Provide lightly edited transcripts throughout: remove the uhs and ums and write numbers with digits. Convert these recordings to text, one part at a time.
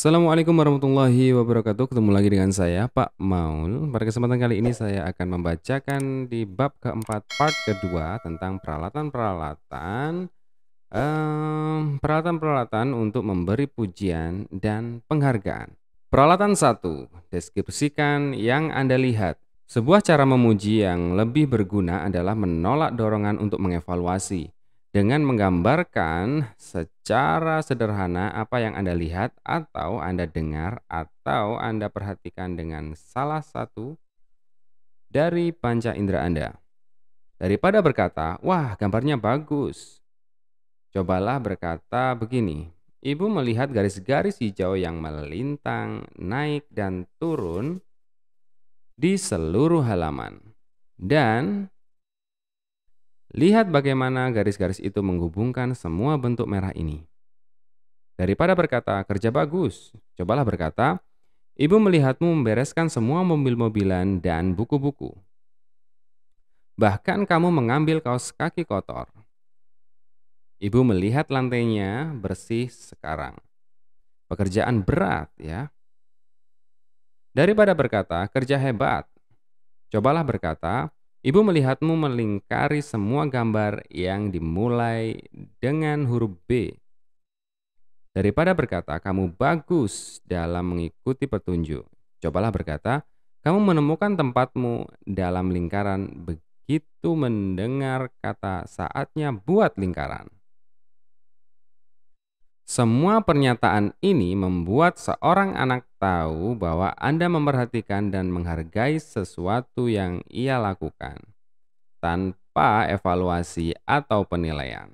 Assalamualaikum warahmatullahi wabarakatuh. Ketemu lagi dengan saya, Pak Maul. Pada kesempatan kali ini saya akan membacakan di bab keempat part kedua tentang peralatan-peralatan untuk memberi pujian dan penghargaan. Peralatan satu, deskripsikan yang Anda lihat. Sebuah cara memuji yang lebih berguna adalah menolak dorongan untuk mengevaluasi. Dengan menggambarkan secara sederhana apa yang Anda lihat atau Anda dengar atau Anda perhatikan dengan salah satu dari panca indera Anda. Daripada berkata, "Wah, gambarnya bagus." Cobalah berkata begini, "Ibu melihat garis-garis hijau yang melintang, naik dan turun di seluruh halaman. Dan lihat bagaimana garis-garis itu menghubungkan semua bentuk merah ini." Daripada berkata, "Kerja bagus." Cobalah berkata, "Ibu melihatmu membereskan semua mobil-mobilan dan buku-buku. Bahkan kamu mengambil kaos kaki kotor. Ibu melihat lantainya bersih sekarang." Pekerjaan berat ya. Daripada berkata, "Kerja hebat." Cobalah berkata, "Ibu melihatmu melingkari semua gambar yang dimulai dengan huruf B." Daripada berkata, "Kamu bagus dalam mengikuti petunjuk." Cobalah berkata, "Kamu menemukan tempatmu dalam lingkaran begitu mendengar kata saatnya buat lingkaran." Semua pernyataan ini membuat seorang anak tahu bahwa Anda memperhatikan dan menghargai sesuatu yang ia lakukan, tanpa evaluasi atau penilaian,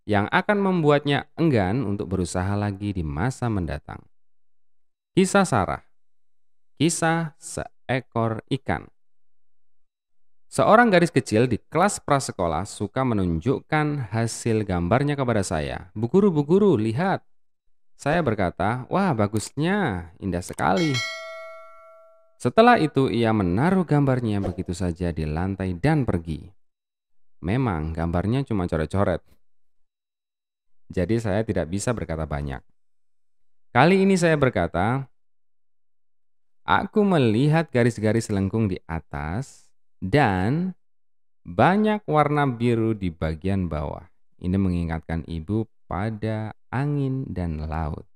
yang akan membuatnya enggan untuk berusaha lagi di masa mendatang. Kisah Sarah, kisah seekor ikan. Seorang gadis kecil di kelas prasekolah suka menunjukkan hasil gambarnya kepada saya. "Bu guru, bu guru, lihat." Saya berkata, "Wah, bagusnya, indah sekali." Setelah itu ia menaruh gambarnya begitu saja di lantai dan pergi. Memang gambarnya cuma coret-coret, jadi saya tidak bisa berkata banyak. Kali ini saya berkata, "Aku melihat garis-garis lengkung di atas dan banyak warna biru di bagian bawah. Ini mengingatkan ibu pada angin dan laut."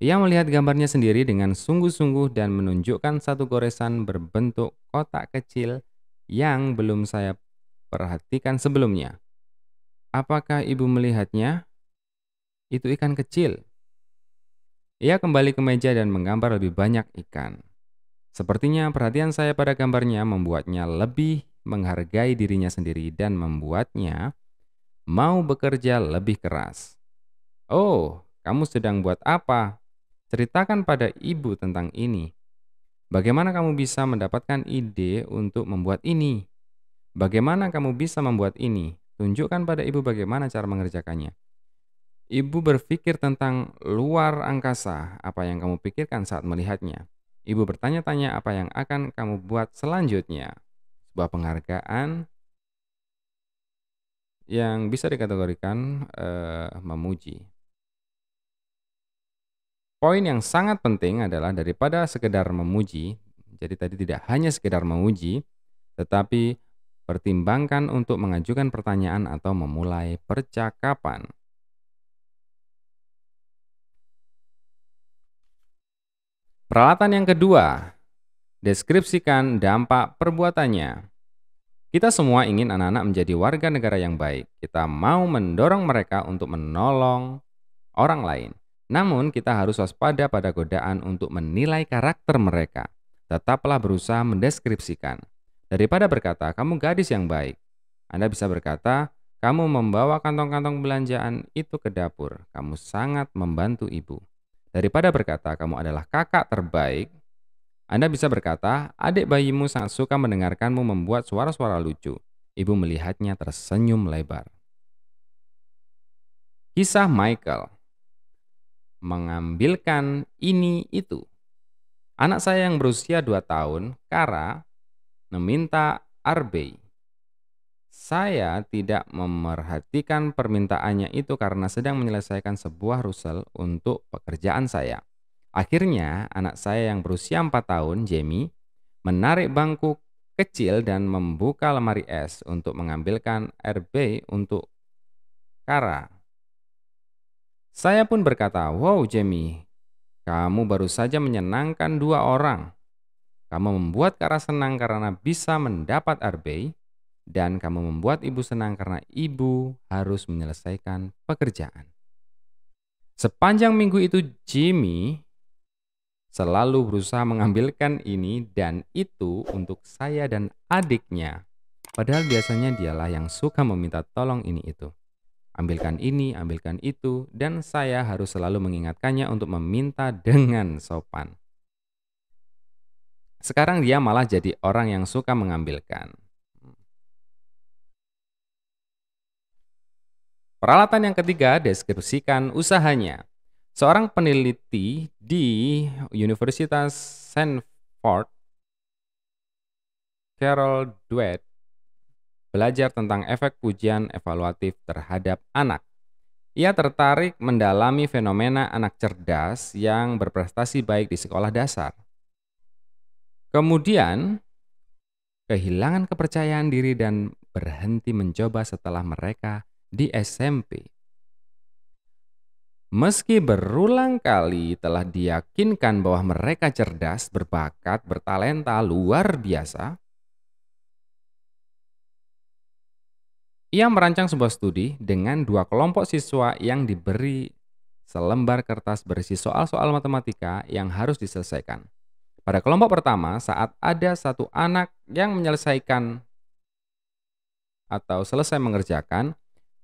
Ia melihat gambarnya sendiri dengan sungguh-sungguh dan menunjukkan satu goresan berbentuk kotak kecil yang belum saya perhatikan sebelumnya. "Apakah ibu melihatnya? Itu ikan kecil." Ia kembali ke meja dan menggambar lebih banyak ikan. Sepertinya perhatian saya pada gambarnya membuatnya lebih menghargai dirinya sendiri dan membuatnya mau bekerja lebih keras. "Oh, kamu sedang buat apa? Ceritakan pada ibu tentang ini. Bagaimana kamu bisa mendapatkan ide untuk membuat ini? Bagaimana kamu bisa membuat ini? Tunjukkan pada ibu bagaimana cara mengerjakannya." Ibu berpikir tentang luar angkasa. Apa yang kamu pikirkan saat melihatnya? Ibu bertanya-tanya apa yang akan kamu buat selanjutnya. Sebuah penghargaan yang bisa dikategorikan memuji. Poin yang sangat penting adalah daripada sekedar memuji, jadi tadi tidak hanya sekedar memuji, tetapi pertimbangkan untuk mengajukan pertanyaan atau memulai percakapan. Peralatan yang kedua, deskripsikan dampak perbuatannya. Kita semua ingin anak-anak menjadi warga negara yang baik. Kita mau mendorong mereka untuk menolong orang lain. Namun kita harus waspada pada godaan untuk menilai karakter mereka. Tetaplah berusaha mendeskripsikan. Daripada berkata, "Kamu gadis yang baik." Anda bisa berkata, "Kamu membawa kantong-kantong belanjaan itu ke dapur. Kamu sangat membantu ibu." Daripada berkata, "Kamu adalah kakak terbaik." Anda bisa berkata, "Adik bayimu sangat suka mendengarkanmu membuat suara-suara lucu." Ibu melihatnya tersenyum lebar. Kisah Michael mengambilkan ini itu. Anak saya yang berusia 2 tahun, Kara, meminta RB. Saya tidak memerhatikan permintaannya itu karena sedang menyelesaikan sebuah rusel untuk pekerjaan saya. Akhirnya, anak saya yang berusia 4 tahun, Jamie, menarik bangku kecil dan membuka lemari es untuk mengambilkan RB untuk Kara. Saya pun berkata, "Wow, Jamie, kamu baru saja menyenangkan 2 orang. Kamu membuat Kara senang karena bisa mendapat RB, dan kamu membuat ibu senang karena ibu harus menyelesaikan pekerjaan." Sepanjang minggu itu, Jimmy selalu berusaha mengambilkan ini dan itu untuk saya dan adiknya. Padahal biasanya dialah yang suka meminta tolong ini itu. Ambilkan ini, ambilkan itu, dan saya harus selalu mengingatkannya untuk meminta dengan sopan. Sekarang dia malah jadi orang yang suka mengambilkan. Peralatan yang ketiga, deskripsikan usahanya. Seorang peneliti di Universitas Stanford, Carol Dweck, belajar tentang efek pujian evaluatif terhadap anak. Ia tertarik mendalami fenomena anak cerdas yang berprestasi baik di sekolah dasar. Kemudian, kehilangan kepercayaan diri dan berhenti mencoba setelah mereka di SMP. Meski berulang kali telah diyakinkan bahwa mereka cerdas, berbakat, bertalenta luar biasa, ia merancang sebuah studi dengan 2 kelompok siswa yang diberi selembar kertas berisi soal-soal matematika yang harus diselesaikan. Pada kelompok pertama, saat ada satu anak yang menyelesaikan atau selesai mengerjakan,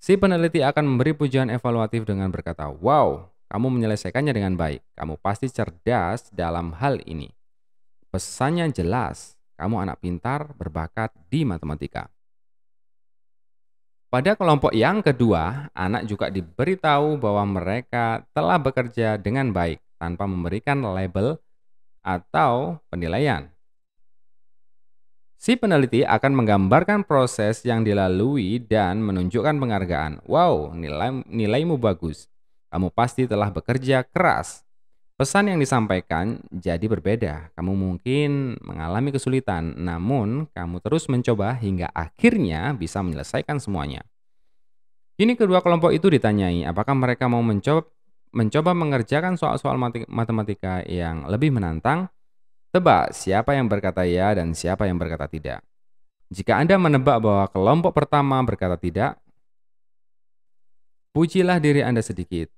si peneliti akan memberi pujian evaluatif dengan berkata, "Wow, kamu menyelesaikannya dengan baik. Kamu pasti cerdas dalam hal ini. Pesannya jelas, kamu anak pintar berbakat di matematika." Pada kelompok yang kedua, anak juga diberitahu bahwa mereka telah bekerja dengan baik tanpa memberikan label atau penilaian. Si peneliti akan menggambarkan proses yang dilalui dan menunjukkan penghargaan. "Wow, nilaimu bagus. Kamu pasti telah bekerja keras." Pesan yang disampaikan jadi berbeda. Kamu mungkin mengalami kesulitan, namun kamu terus mencoba hingga akhirnya bisa menyelesaikan semuanya. Kini kedua kelompok itu ditanyai apakah mereka mau mencoba mengerjakan soal-soal matematika yang lebih menantang. Tebak siapa yang berkata ya dan siapa yang berkata tidak. Jika Anda menebak bahwa kelompok pertama berkata tidak, pujilah diri Anda sedikit.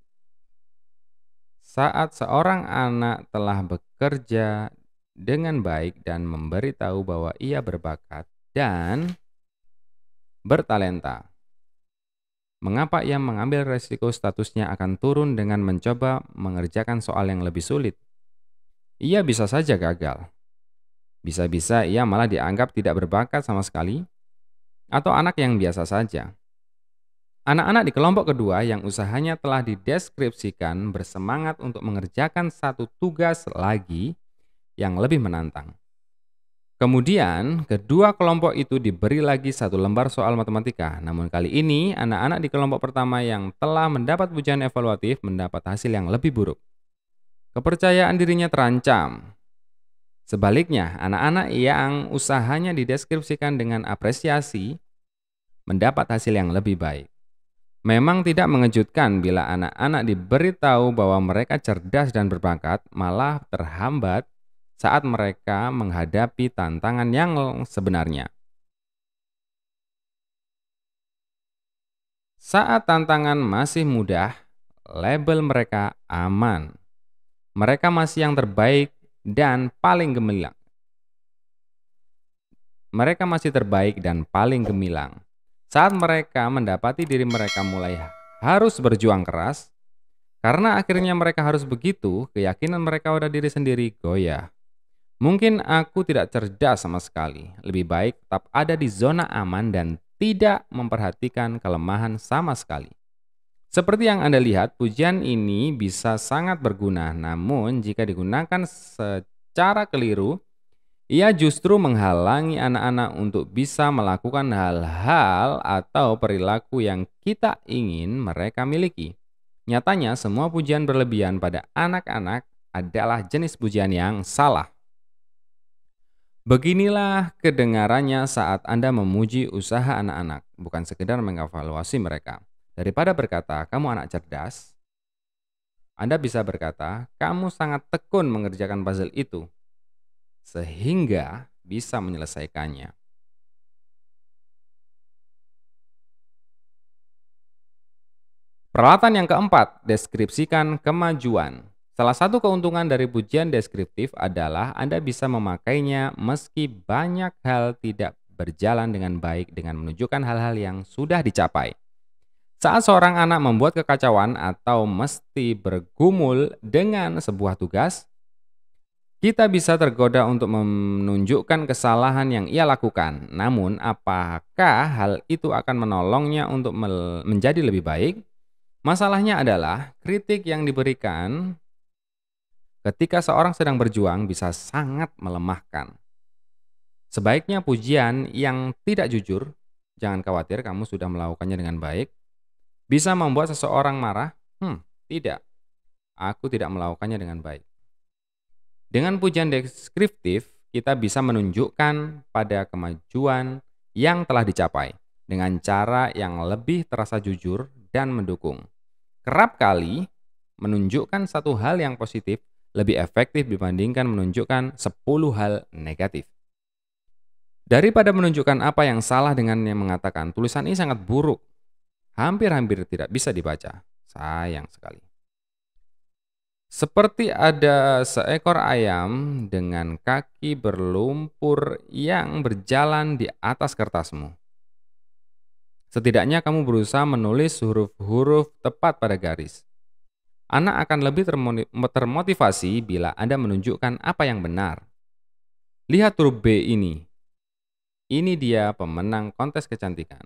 Saat seorang anak telah bekerja dengan baik dan memberitahu bahwa ia berbakat dan bertalenta, mengapa ia mengambil resiko statusnya akan turun dengan mencoba mengerjakan soal yang lebih sulit? Ia bisa saja gagal. Bisa-bisa ia malah dianggap tidak berbakat sama sekali, atau anak yang biasa saja. Anak-anak di kelompok kedua yang usahanya telah dideskripsikan bersemangat untuk mengerjakan satu tugas lagi yang lebih menantang. Kemudian, kedua kelompok itu diberi lagi satu lembar soal matematika. Namun kali ini, anak-anak di kelompok pertama yang telah mendapat pujian evaluatif mendapat hasil yang lebih buruk. Kepercayaan dirinya terancam. Sebaliknya, anak-anak yang usahanya dideskripsikan dengan apresiasi mendapat hasil yang lebih baik. Memang tidak mengejutkan bila anak-anak diberitahu bahwa mereka cerdas dan berbakat, malah terhambat saat mereka menghadapi tantangan yang sebenarnya. Saat tantangan masih mudah, label mereka aman. Mereka masih yang terbaik dan paling gemilang. Mereka masih terbaik dan paling gemilang. Saat mereka mendapati diri mereka mulai harus berjuang keras, karena akhirnya mereka harus begitu, keyakinan mereka pada diri sendiri goyah. Mungkin aku tidak cerdas sama sekali. Lebih baik tetap ada di zona aman dan tidak memperhatikan kelemahan sama sekali. Seperti yang Anda lihat, pujian ini bisa sangat berguna, namun jika digunakan secara keliru, ia justru menghalangi anak-anak untuk bisa melakukan hal-hal atau perilaku yang kita ingin mereka miliki. Nyatanya, semua pujian berlebihan pada anak-anak adalah jenis pujian yang salah. Beginilah kedengarannya saat Anda memuji usaha anak-anak, bukan sekedar mengevaluasi mereka. Daripada berkata, "Kamu anak cerdas," Anda bisa berkata, "Kamu sangat tekun mengerjakan puzzle itu," sehingga bisa menyelesaikannya. Peralatan yang keempat, deskripsikan kemajuan. Salah satu keuntungan dari pujian deskriptif adalah Anda bisa memakainya meski banyak hal tidak berjalan dengan baik dengan menunjukkan hal-hal yang sudah dicapai. Saat seorang anak membuat kekacauan atau mesti bergumul dengan sebuah tugas, kita bisa tergoda untuk menunjukkan kesalahan yang ia lakukan. Namun, apakah hal itu akan menolongnya untuk menjadi lebih baik? Masalahnya adalah kritik yang diberikan ketika seorang sedang berjuang bisa sangat melemahkan. Sebaiknya pujian yang tidak jujur, jangan khawatir kamu sudah melakukannya dengan baik, bisa membuat seseorang marah. Tidak, aku tidak melakukannya dengan baik. Dengan pujian deskriptif, kita bisa menunjukkan pada kemajuan yang telah dicapai dengan cara yang lebih terasa jujur dan mendukung. Kerap kali, menunjukkan satu hal yang positif lebih efektif dibandingkan menunjukkan 10 hal negatif. Daripada menunjukkan apa yang salah dengan yang mengatakan, tulisan ini sangat buruk, hampir-hampir tidak bisa dibaca. Sayang sekali. Seperti ada seekor ayam dengan kaki berlumpur yang berjalan di atas kertasmu. Setidaknya kamu berusaha menulis huruf-huruf tepat pada garis. Anak akan lebih termotivasi bila Anda menunjukkan apa yang benar. Lihat huruf B ini. Ini dia pemenang kontes kecantikan.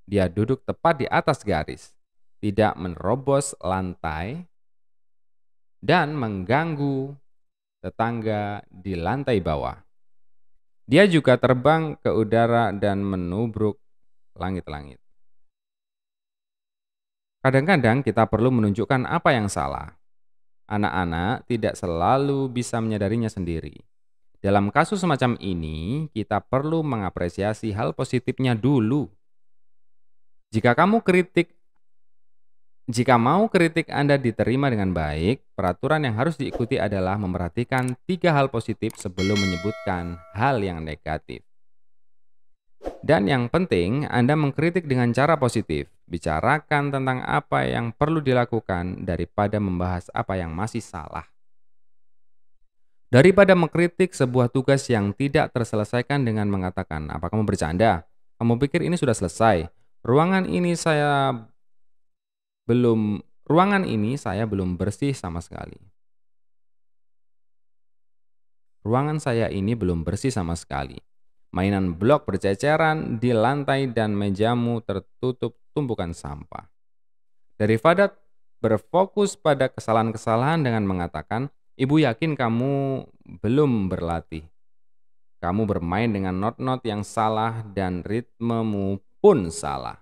Dia duduk tepat di atas garis, tidak menerobos lantai, dan mengganggu tetangga di lantai bawah. Dia juga terbang ke udara dan menubruk langit-langit. Kadang-kadang kita perlu menunjukkan apa yang salah. Anak-anak tidak selalu bisa menyadarinya sendiri. Dalam kasus semacam ini, kita perlu mengapresiasi hal positifnya dulu. Jika mau kritik Anda diterima dengan baik, peraturan yang harus diikuti adalah memperhatikan 3 hal positif sebelum menyebutkan hal yang negatif. Dan yang penting, Anda mengkritik dengan cara positif. Bicarakan tentang apa yang perlu dilakukan daripada membahas apa yang masih salah. Daripada mengkritik sebuah tugas yang tidak terselesaikan dengan mengatakan, "Apa kamu bercanda? Kamu pikir ini sudah selesai? Ruangan ini saya belum bersih sama sekali. Ruangan saya ini belum bersih sama sekali. Mainan blok berceceran di lantai dan mejamu tertutup tumpukan sampah." Daripada berfokus pada kesalahan-kesalahan dengan mengatakan, "Ibu yakin kamu belum berlatih. Kamu bermain dengan not-not yang salah dan ritmemu pun salah.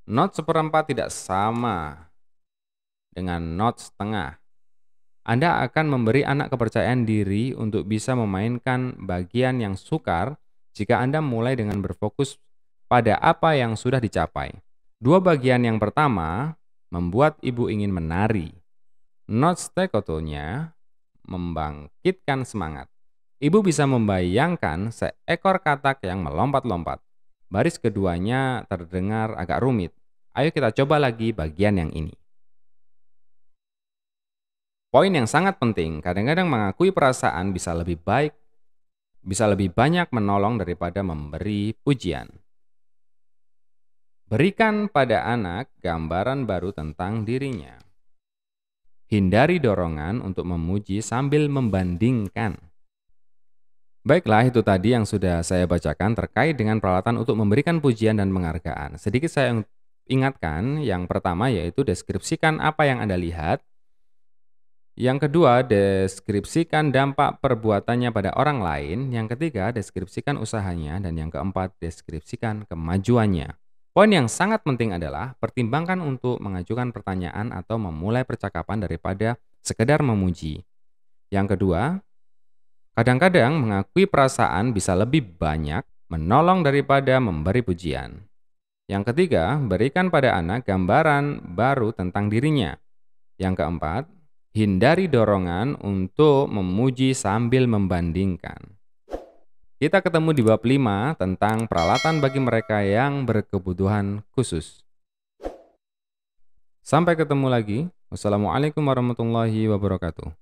Not seperempat tidak sama dengan not setengah." Anda akan memberi anak kepercayaan diri untuk bisa memainkan bagian yang sukar jika Anda mulai dengan berfokus pada apa yang sudah dicapai. 2 bagian yang pertama membuat ibu ingin menari. Not staccato-nya membangkitkan semangat. Ibu bisa membayangkan seekor katak yang melompat-lompat. Baris keduanya terdengar agak rumit. Ayo kita coba lagi bagian yang ini. Poin yang sangat penting, kadang-kadang mengakui perasaan bisa lebih banyak menolong daripada memberi pujian. Berikan pada anak gambaran baru tentang dirinya. Hindari dorongan untuk memuji sambil membandingkan. Baiklah, itu tadi yang sudah saya bacakan terkait dengan peralatan untuk memberikan pujian dan penghargaan. Sedikit saya ingatkan, yang pertama yaitu deskripsikan apa yang Anda lihat. Yang kedua, deskripsikan dampak perbuatannya pada orang lain. Yang ketiga, deskripsikan usahanya. Dan yang keempat, deskripsikan kemajuannya. Poin yang sangat penting adalah pertimbangkan untuk mengajukan pertanyaan atau memulai percakapan daripada sekedar memuji. Yang kedua, kadang-kadang mengakui perasaan bisa lebih banyak menolong daripada memberi pujian. Yang ketiga, berikan pada anak gambaran baru tentang dirinya. Yang keempat, hindari dorongan untuk memuji sambil membandingkan. Kita ketemu di bab 5 tentang peralatan bagi mereka yang berkebutuhan khusus. Sampai ketemu lagi. Wassalamualaikum warahmatullahi wabarakatuh.